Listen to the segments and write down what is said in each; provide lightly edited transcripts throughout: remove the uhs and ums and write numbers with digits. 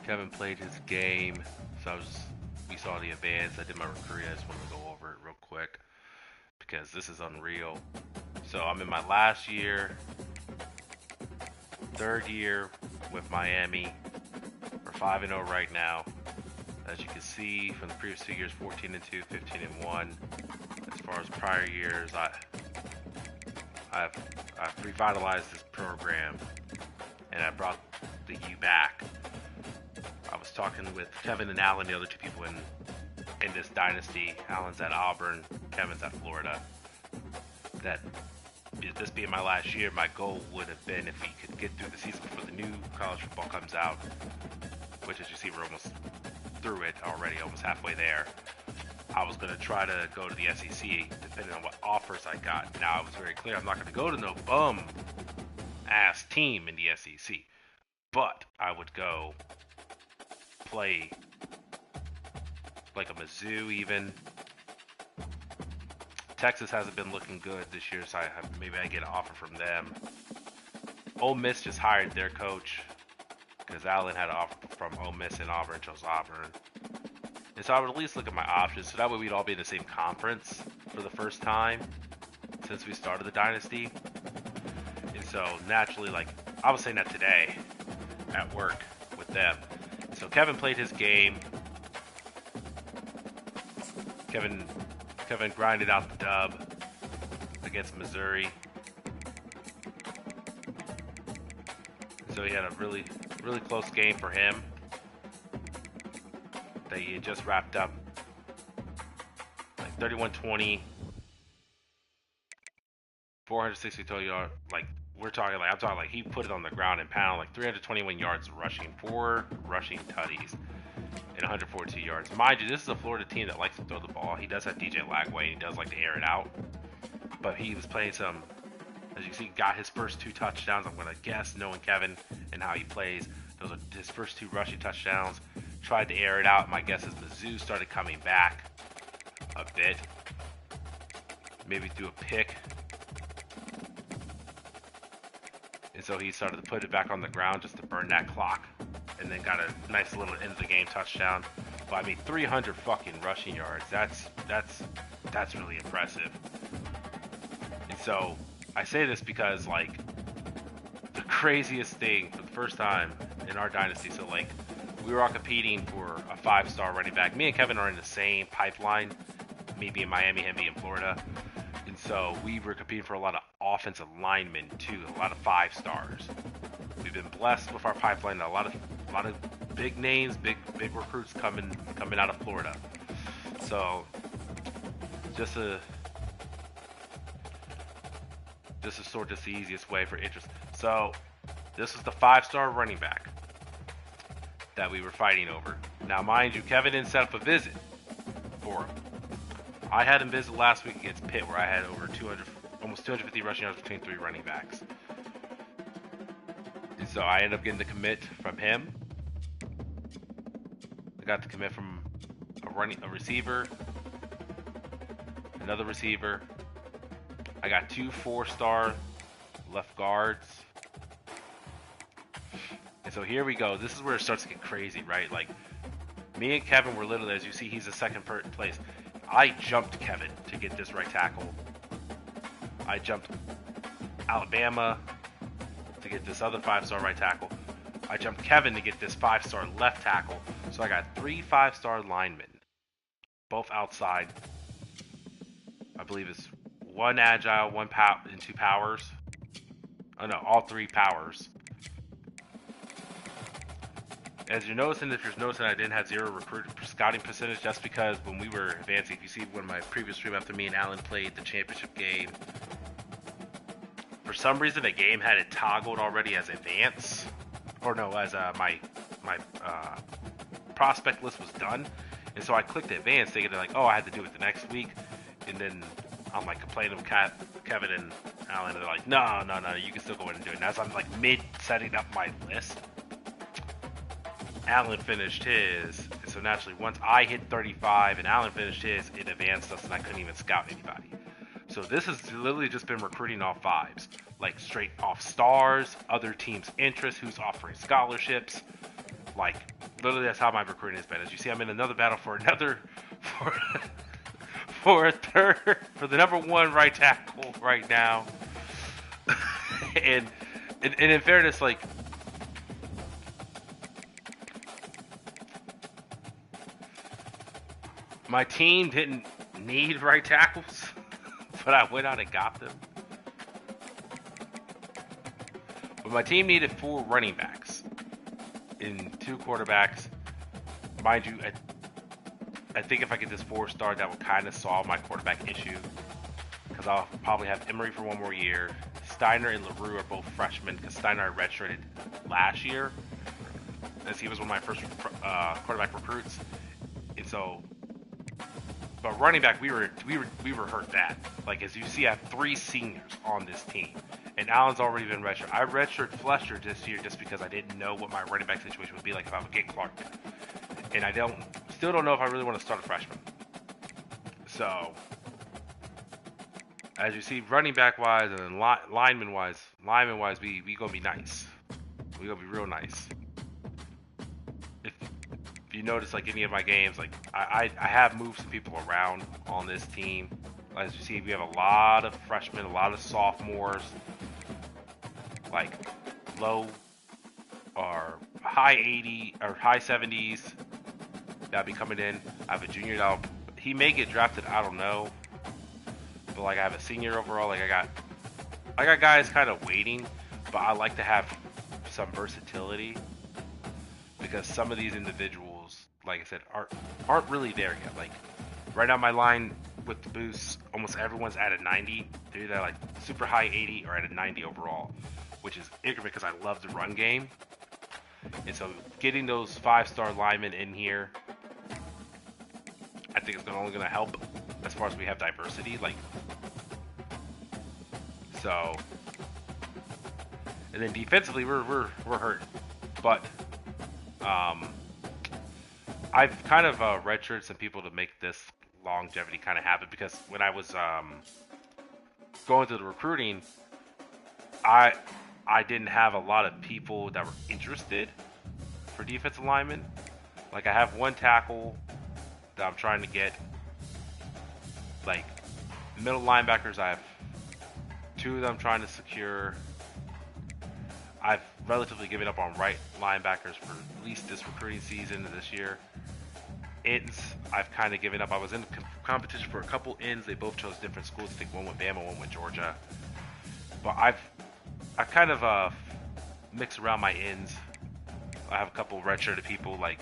Kevin played his game, so we saw the advance. I did my recruiting. I just want to go over it real quick because this is unreal. So I'm in my last year, third year with Miami. We're 5-0 right now. As you can see from the previous 2 years, 14-2, 15-1. As far as prior years, I've revitalized this program and I brought the U back. I was talking with Kevin and Alan, the other two people in this dynasty. Alan's at Auburn, Kevin's at Florida. That this being my last year, my goal would have been if we could get through the season before the new college football comes out, which as you see we're almost through it already, almost halfway there. I was going to try to go to the SEC depending on what offers I got. Now, it was very clear I'm not going to go to no bum-ass team in the SEC. But I would go play like a Mizzou even. Texas hasn't been looking good this year, so maybe I get an offer from them. Ole Miss just hired their coach because Allen had an offer from Ole Miss and Auburn, chose Auburn. And so I would at least look at my options, so that way we'd all be in the same conference for the first time since we started the dynasty. And so naturally, like I was saying that today at work with them. So Kevin played his game. Kevin grinded out the dub against Missouri. So he had a really close game for him that he had just wrapped up, like 31-20, 460 total yards. Like I'm talking like he put it on the ground and pound, like 321 yards rushing, 4 rushing tutties, and 142 yards. Mind you, this is a Florida team that likes to throw the ball. He does have DJ Lagway, and he does like to air it out. But he was playing some, as you can see, got his first 2 touchdowns. I'm going to guess, knowing Kevin and how he plays, those are his first 2 rushing touchdowns. Tried to air it out. My guess is Mizzou started coming back a bit. Maybe threw a pick. And so he started to put it back on the ground just to burn that clock. And then got a nice little end of the game touchdown. But I mean, 300 fucking rushing yards. That's really impressive. And so I say this because, like, the craziest thing for the first time in our dynasty, so like we were all competing for a 5-star running back. Me and Kevin are in the same pipeline, me being Miami, him being Florida. And so we were competing for a lot of offensive linemen too, a lot of 5-stars. We've been blessed with our pipeline, a lot of big names, big recruits coming out of Florida. So just to sort of the easiest way for interest. So this is the 5-star running back that we were fighting over. Now, mind you, Kevin didn't set up a visit for him. I had him visit last week against Pitt, where I had over 200, almost 250 rushing yards between 3 running backs. And so I ended up getting the commit from him. I got the commit from a receiver, another receiver. I got 2 4-star left guards. And so here we go. This is where it starts to get crazy, right? Like, me and Kevin were literally, as you see, he's in second place. I jumped Kevin to get this right tackle. I jumped Alabama to get this other 5-star right tackle. I jumped Kevin to get this 5-star left tackle. So I got 3 5-star linemen, both outside. I believe it's 1 agile, 1 and 2 powers. Oh no, all 3 powers. As you're noticing, if you're noticing, I didn't have 0 recruit scouting percentage. That's because when we were advancing, if you see one of my previous stream after me and Alan played the championship game, for some reason the game had it toggled already as advance, or no, as my prospect list was done, and so I clicked advance, thinking like, oh, I had to do it the next week, and then I'm like complaining with Kevin and Alan, and they're like, no, you can still go in and do it. And as I'm like mid setting up my list, Alan finished his, and so naturally once I hit 35 and Alan finished his, it advanced us and I couldn't even scout anybody. So this has literally just been recruiting off 5s, like straight off stars, other teams' interest, who's offering scholarships. Like, literally, that's how my recruiting has been. As you see, I'm in another battle for another, for, for a third, for the #1 right tackle right now. and in fairness, like, my team didn't need right tackles, but I went out and got them. But my team needed 4 running backs and 2 quarterbacks. Mind you, I think if I get this 4-star, that will kind of solve my quarterback issue. Because I'll probably have Emery for 1 more year. Steiner and LaRue are both freshmen because Steiner redshirted last year, as he was one of my first quarterback recruits. And so, but running back, we were hurt bad. Like, as you see, I have 3 seniors on this team, and Allen's already been redshirted. I redshirted Flesher this year just because I didn't know what my running back situation would be like if I would get Clark, and I still don't know if I really want to start a freshman. So, as you see, running back wise and then lineman wise, we gonna be nice. We gonna be real nice. If you notice, like, any of my games, like, I have moved some people around on this team. As you see, we have a lot of freshmen, a lot of sophomores, like low or high 80 or high 70s that'll be coming in. I have a junior that he may get drafted, I don't know. But like, I have a senior overall. Like, I got guys kind of waiting, but I like to have some versatility because some of these individuals, like I said, aren't really there yet. Like, right now, my line with the boosts, almost everyone's at a 90. They're either like super high 80 or at a 90 overall, which is ignorant because I love the run game. And so getting those 5-star linemen in here, I think it's only going to help as far as we have diversity. Like, so, and then defensively, we're hurt, but I've kind of redshirted some people to make this longevity kind of happen, because when I was going through the recruiting, I didn't have a lot of people that were interested for defensive linemen. Like, I have 1 tackle that I'm trying to get. Like, middle linebackers, I have 2 that I'm trying to secure. I've relatively given up on right linebackers for at least this recruiting season this year. Ends, I've kind of given up. I was in competition for a couple ends. They both chose different schools. I think one went Bama, one went Georgia. But I've kind of mixed around my ends. I have a couple redshirted people, like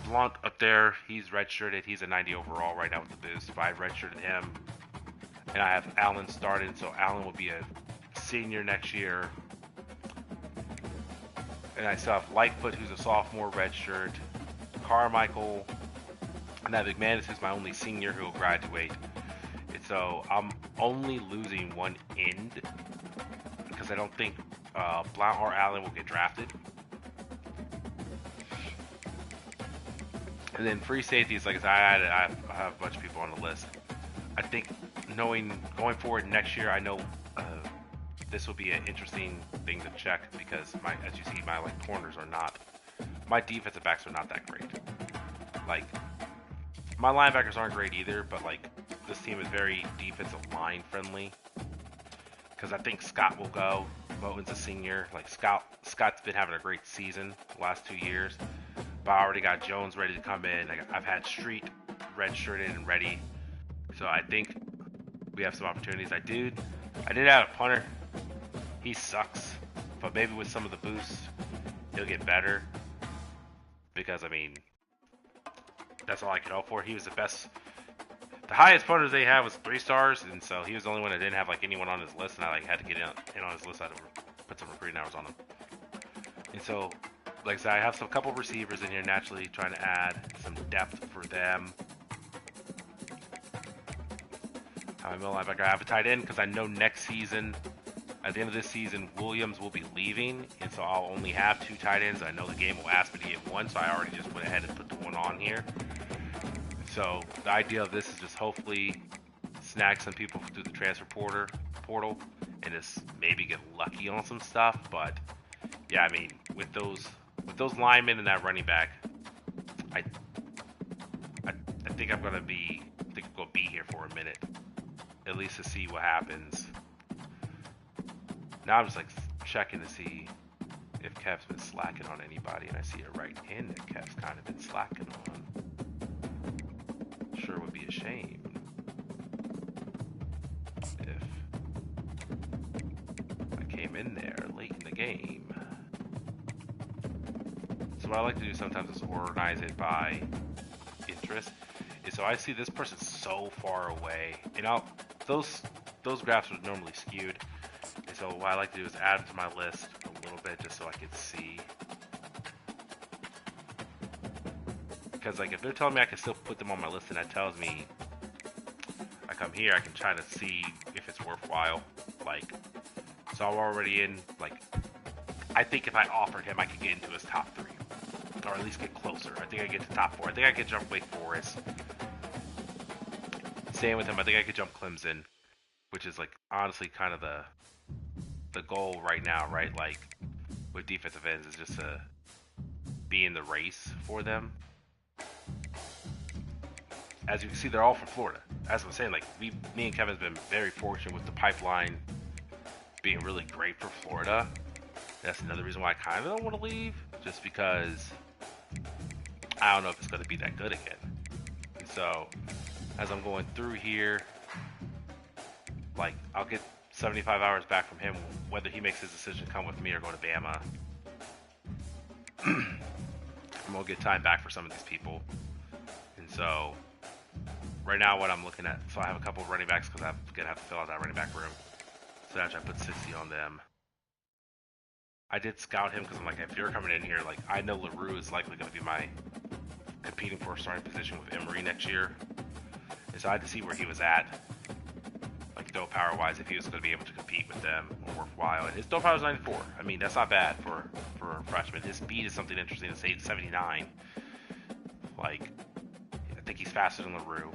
Blunt up there. He's redshirted. He's a 90 overall right now with the boost. But I redshirted him. And I have Allen started, so Allen will be a senior next year. And I still have Lightfoot, who's a sophomore redshirt. Carmichael, and that McManus, who's my only senior who will graduate. And so I'm only losing 1 end because I don't think Blount or Allen will get drafted. And then free safeties, like I said, I have a bunch of people on the list. I think going forward next year, I know this will be an interesting thing to check because as you see, my corners are not. My defensive backs are not that great. Like, my linebackers aren't great either, but like, this team is very defensive line friendly. Because I think Scott will go. Moten's a senior. Like, Scott's been having a great season the last 2 years. But I already got Jones ready to come in. I've had Street redshirted and ready. So I think we have some opportunities. I did add a punter. He sucks. But maybe with some of the boosts, he'll get better. Because, I mean, that's all I could hope for. He was the best. The highest punters they had was 3 stars, and so he was the only one that didn't have like anyone on his list, and I had to get in on his list. I had to put some recruiting hours on him. And so, like I said, I have a couple receivers in here naturally, trying to add some depth for them. I have a tight end because I know next season, at the end of this season, Williams will be leaving, and so I'll only have 2 tight ends. I know the game will ask me to get 1, so I already just went ahead and put the 1 on here. So the idea of this is just hopefully snag some people through the transfer portal and just maybe get lucky on some stuff. But yeah, I mean, with those with those linemen and that running back, I think I'm gonna be here for a minute, at least to see what happens. Now I'm just like checking to see if Kev's been slacking on anybody, and I see a right hand that Kev's kind of been slacking on. Sure would be a shame if I came in there late in the game. So what I like to do sometimes is organize it by interest. And so I see this person's so far away, and those graphs are normally skewed. And so what I like to do is add them to my list a little bit just so I can see. Because like if they're telling me I can still put them on my list, and that tells me I come here, I can try to see if it's worthwhile. Like, so I'm already in, like, I think if I offered him, I could get into his top 3. Or at least get closer. I think I get to top 4. I think I could jump Wake Forest. Same with him, I think I could jump Clemson, which is like honestly kind of the goal right now, right? Like with defensive ends is just to be in the race for them. As you can see, they're all from Florida. As I'm saying, like me and Kevin's been very fortunate with the pipeline being really great for Florida. That's another reason why I kind of don't want to leave, just because I don't know if it's going to be that good again. And so as I'm going through here, like I'll get 75 hours back from him, whether he makes his decision to come with me or go to Bama. I'm gonna get time back for some of these people. And so right now what I'm looking at, so I have a couple of running backs because I'm gonna have to fill out that running back room. So after I put 60 on them, I did scout him because I'm like, if you're coming in here, like I know LaRue is likely going to be my competing for a starting position with Emory next year. And so I had to see where he was at, like throw power wise, if he was going to be able to compete with them or worthwhile. And his throw power is 94. I mean, that's not bad for a freshman. His speed is something interesting. It's 879. Like, I think he's faster than LaRue.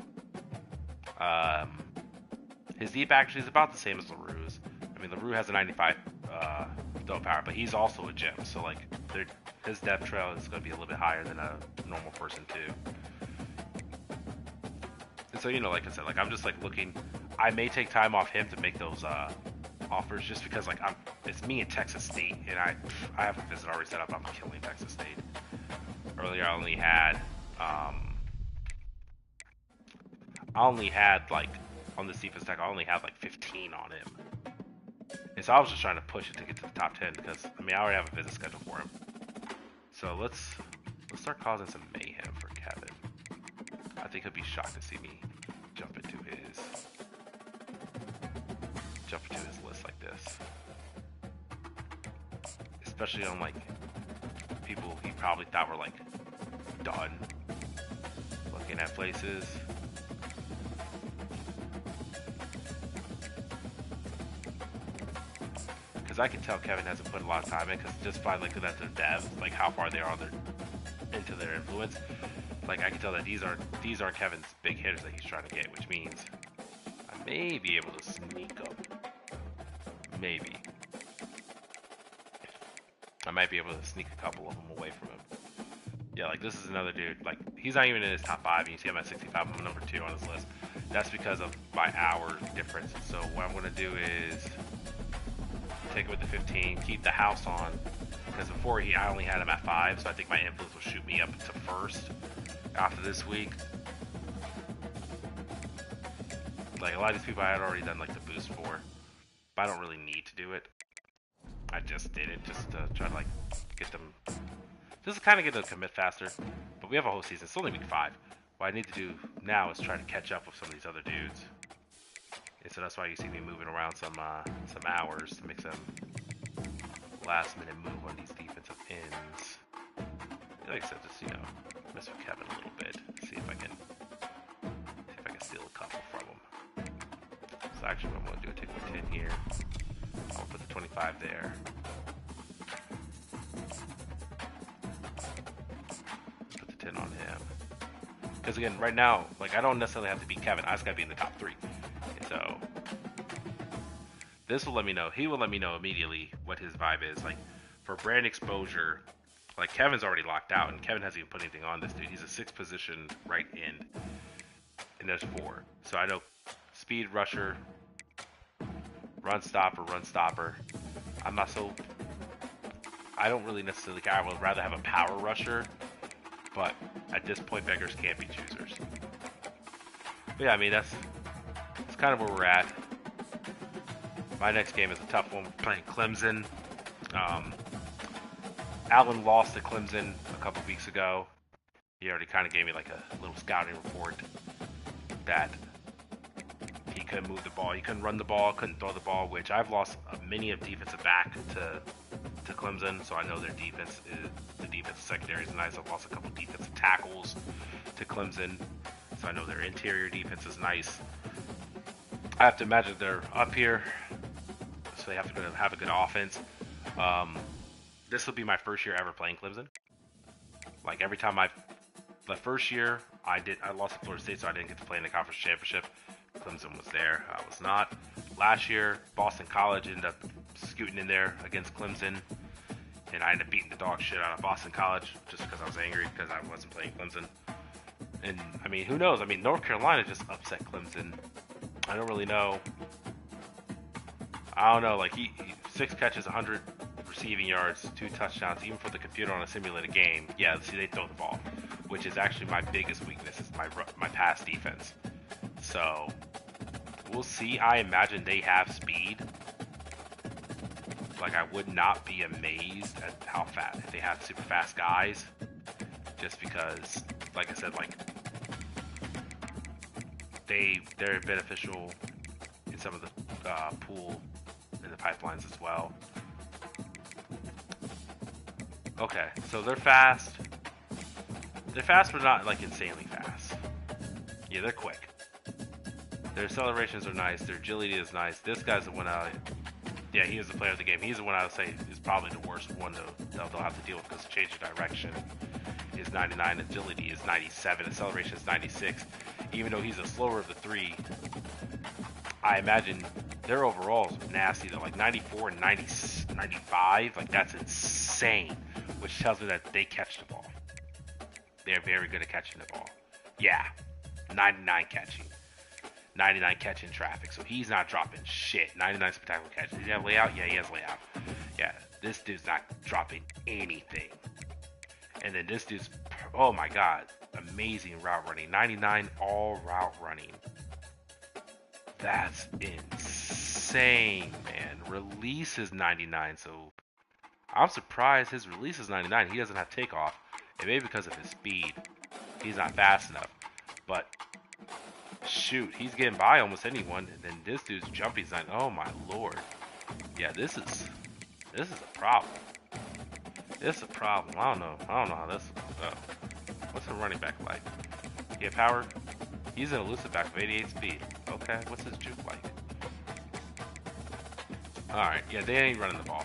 His deep actually is about the same as LaRue's. I mean, LaRue has a 95 throw power, but he's also a gem. So like, his depth trail is going to be a little bit higher than a normal person too. And so, you know, like I said, like I'm just like looking. I may take time off him to make those offers, just because like it's me and Texas State, and I have a visit already set up. I'm killing Texas State. Earlier, I only had like on this defense tech, I only had like 15 on him. And so I was just trying to push it to get to the top 10 because I mean I already have a visit scheduled for him. So let's start causing some mayhem for Kevin. I think he'll be shocked to see me jump into his list like this. Especially on like people he probably thought were like done looking at places. Because I can tell Kevin hasn't put a lot of time in, because just by looking at their depth, like how far they are into their influence, like I can tell that these are Kevin's big hitters that he's trying to get, which means I may be able to sneak them. Maybe. I might be able to sneak a couple of them away from him. Yeah, like this is another dude, like he's not even in his top 5, and you see I'm at 65, I'm number 2 on his list. That's because of my hour difference. So what I'm going to do is take it with the 15, keep the house on, because before I only had him at 5, so I think my influence will shoot me up to 1st after this week. Like a lot of these people I had already done like the boost for, but I don't really need to do it. I just did it just to try to like get them, just to kind of get them to commit faster. But we have a whole season, it's only week 5. What I need to do now is try to catch up with some of these other dudes. And so that's why you see me moving around some hours to make some last minute move on these defensive ends. Like I said, just, you know, mess with Kevin a little bit, see if I can steal a couple from him. So actually what I'm going to do is take my 10 here, I'll put the 25 there. Put the 10 on him. Because again, right now, like I don't necessarily have to beat Kevin, I just got to be in the top 3. So this will let me know. He will let me know immediately what his vibe is. Like for brand exposure, Like, Kevin's already locked out, and Kevin hasn't even put anything on this dude. He's a 6th position right end, and there's 4. So I know speed rusher, run stopper. I'm not so... I don't really necessarily care. I would rather have a power rusher, but at this point, beggars can't be choosers. But yeah, I mean, that's kind of where we're at. My next game is a tough one. We're playing Clemson. Allen lost to Clemson a couple weeks ago. He already kind of gave me like a little scouting report that he couldn't move the ball, he couldn't run the ball, couldn't throw the ball, which I've lost many of defensive back to Clemson, so I know their defense is, the defensive secondary is nice. I've lost a couple defensive tackles to Clemson, so I know their interior defense is nice. I have to imagine they're up here, so they have to have a good offense. This will be my first year ever playing Clemson. Like, every time the first year I lost to Florida State, so I didn't get to play in the conference championship. Clemson was there, I was not. Last year, Boston College ended up scooting in there against Clemson, and I ended up beating the dog shit out of Boston College just because I was angry because I wasn't playing Clemson. And I mean, who knows? I mean, North Carolina just upset Clemson. I don't really know. I don't know. Like, he 6 catches, 100 receiving yards, 2 touchdowns, even for the computer on a simulated game. Yeah, see, they throw the ball, which is actually my biggest weakness, is my pass defense. So we'll see. I imagine they have speed. Like, I would not be amazed at how fast, if they have super fast guys, just because, like I said, like, they're beneficial in some of the pool in the pipelines as well. Okay, so they're fast. They're fast, but not like insanely fast. Yeah, they're quick. Their accelerations are nice. Their agility is nice. This guy's the one yeah, he is the player of the game. He's the one I would say is probably the worst one they'll have to deal with, because change of direction is 99, agility is 97, acceleration is 96. Even though he's a slower of the 3, I imagine their overall is nasty. They're like 94 and 95. Like, that's insane, which tells me that they catch the ball. They're very good at catching the ball. Yeah, 99 catching. 99 catching traffic, so he's not dropping shit. 99 spectacular catch. Does he have layout? Yeah, he has layout. Yeah, this dude's not dropping anything. And then this dude's, oh my god, amazing route running. 99 all route running. That's insane, man. Release is 99, so I'm surprised his release is 99. He doesn't have takeoff. It may be because of his speed. He's not fast enough. But shoot, he's getting by almost anyone, and then this dude's jumping's not. Oh my lord. Yeah, this is a problem. This is a problem. I don't know how this. What's the running back like? Yeah, power. He's an elusive back with 88 speed. Okay, what's his juke like? Alright, yeah, they ain't running the ball.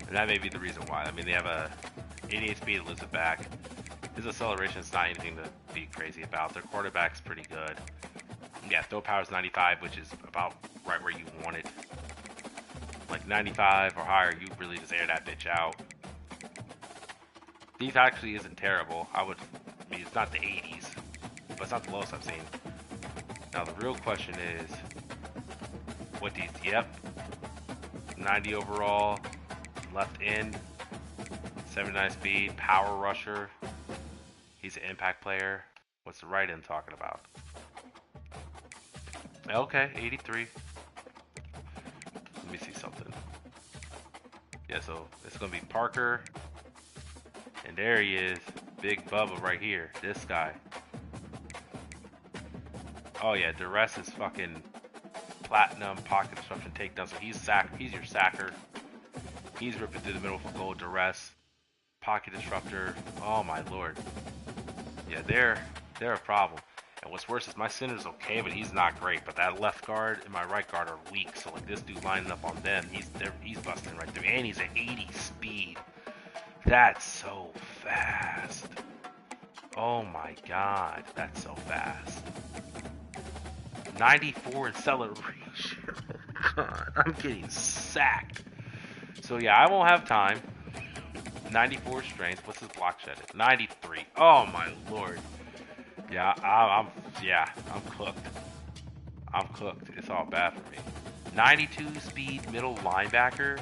And that may be the reason why. I mean, they have a 88 speed elusive back. His acceleration is not anything to be crazy about. Their quarterback's pretty good. Yeah, throw power is 95, which is about right where you want it. Like 95 or higher, you really just air that bitch out. These actually isn't terrible. I mean, it's not the 80s, but it's not the lowest I've seen. Now the real question is, what these? Yep, 90 overall, left end, 79 speed, power rusher. He's an impact player. What's the right end talking about? Okay, 83. Let me see something. Yeah, so it's gonna be Parker, and there he is, Big Bubba right here. This guy. Oh yeah, duress is fucking platinum, pocket disruption, takedown. So he's your sacker. He's ripping through the middle for goal. Duress, pocket disruptor. Oh my lord. Yeah, they're a problem. And what's worse is my center's okay, but he's not great. But that left guard and my right guard are weak. So like this dude lining up on them, he's busting right through, and he's at 80 speed. That's so fast. Oh my god, that's so fast. 94 acceleration. God, I'm getting sacked. So yeah, I won't have time. 94 strength. What's his block shed? 93. Oh my lord. Yeah, I'm cooked. I'm cooked. It's all bad for me. 92 speed middle linebacker.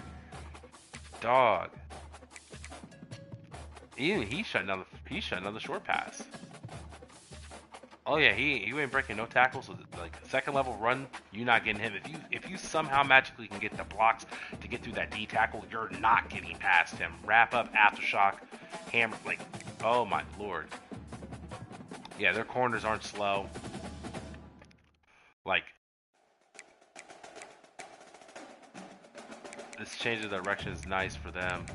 Dog. Even he's shutting down the short pass. Oh yeah, he ain't breaking no tackles. So like second level run, you're not getting him. If you somehow magically can get the blocks to get through that D tackle, you're not getting past him. Wrap up, aftershock, hammer, like, oh my lord. Yeah, their corners aren't slow. Like, this change of direction is nice for them.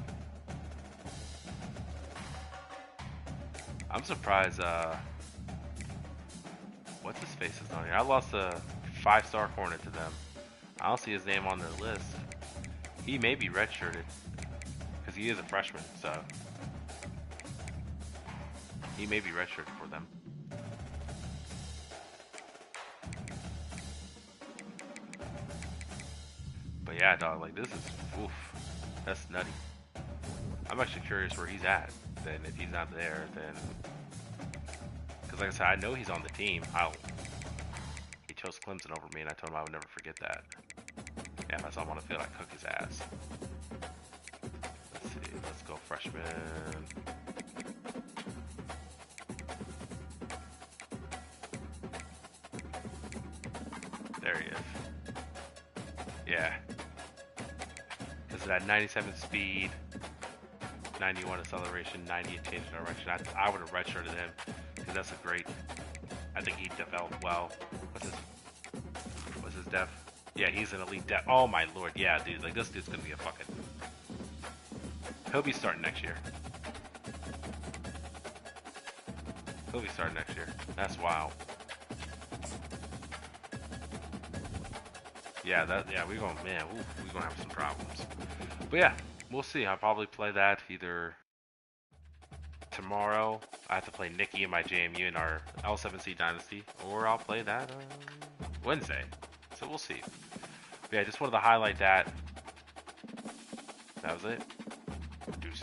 I'm surprised. What's his face is on here? I lost a 5-star corner to them. I don't see his name on their list. He may be redshirted because he is a freshman, so he may be redshirted for them. But yeah, dog, like this is oof, that's nutty. I'm actually curious where he's at. Then if he's not there, then because like I said, I know he's on the team. He chose Clemson over me, and I told him I would never forget that. Yeah, if I saw him on the field, I'd cook his ass. Let's see, let's go freshman. There he is. Yeah. This is at 97 speed, 91 acceleration, 98 change in direction. I would have redshirted him because that's a great. I think he developed well. What's his def? Yeah, he's an elite def. Oh my lord, yeah, dude. Like this dude's gonna be a fucking. He'll be starting next year. He'll be starting next year. That's wild. Yeah, we're gonna, man, we're gonna have some problems. But yeah, we'll see. I'll probably play that either tomorrow. I have to play Nikki in my JMU in our L7C Dynasty, or I'll play that Wednesday. So we'll see. But yeah, I just wanted to highlight that. That was it. Deuces.